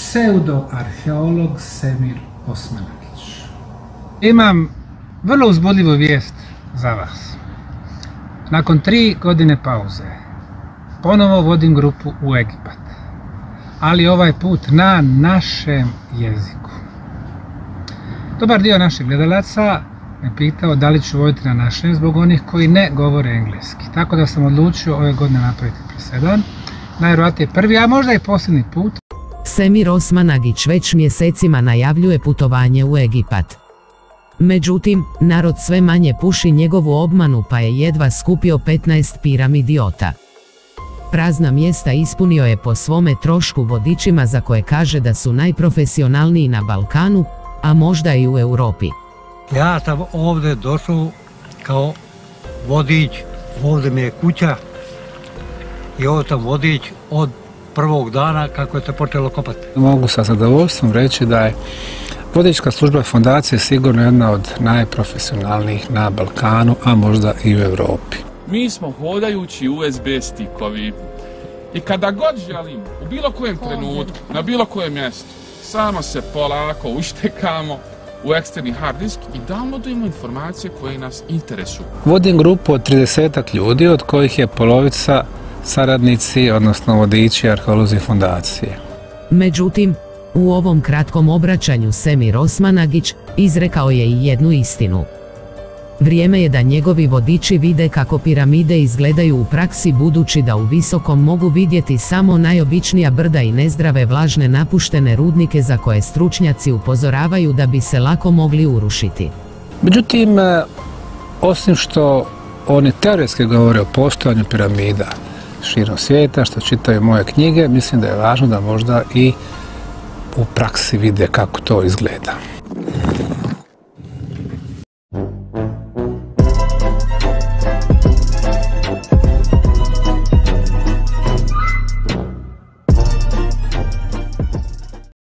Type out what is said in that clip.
pseudoarheolog Semir Osmanagić. Imam vrlo uzbudljivu vijest za vas. Nakon 3 godine pauze ponovo vodim grupu u Egipat, ali ovaj put na našem jeziku. Dobar dio naših gledalaca me pitao da li ću voditi na našem zbog onih koji ne govore engleski. Tako da sam odlučio ove godine napraviti presedan. Najvjerojatnije prvi, a možda i posljednji put. Semir Osmanagić već mjesecima najavljuje putovanje u Egipat. Međutim, narod sve manje puši njegovu obmanu pa je jedva skupio 15 piramidiota. Prazna mjesta ispunio je po svome trošku vodičima za koje kaže da su najprofesionalniji na Balkanu, a možda i u Europi. Ja sam ovdje došao kao vodič, ovdje mi je kuća i ovdje sam vodič od prvog dana kako je se počelo kopati. Mogu sa zadovoljstvom reći da je vodička služba fondacije sigurno jedna od najprofesionalnijih na Balkanu, a možda i u Europi. Mi smo hodajući USB stikovi i kada god želimo, u bilo kojem trenutku, na bilo kojem mjestu, samo se polako uštekamo u eksterni hard disk i downloadujemo informacije koje nas interesuju. Vodim grupu od 30 ljudi, od kojih je polovica saradnici, odnosno vodiči arheolozi fondacije. Međutim, u ovom kratkom obraćanju Semir Osmanagić izrekao je i jednu istinu. Vrijeme je da njegovi vodiči vide kako piramide izgledaju u praksi, budući da u visokom mogu vidjeti samo najobičnija brda i nezdrave vlažne napuštene rudnike za koje stručnjaci upozoravaju da bi se lako mogli urušiti. Međutim, osim što oni teoretski govore o postojanju piramida širom svijeta, što čitaju moje knjige, mislim da je važno da možda i u praksi vide kako to izgleda.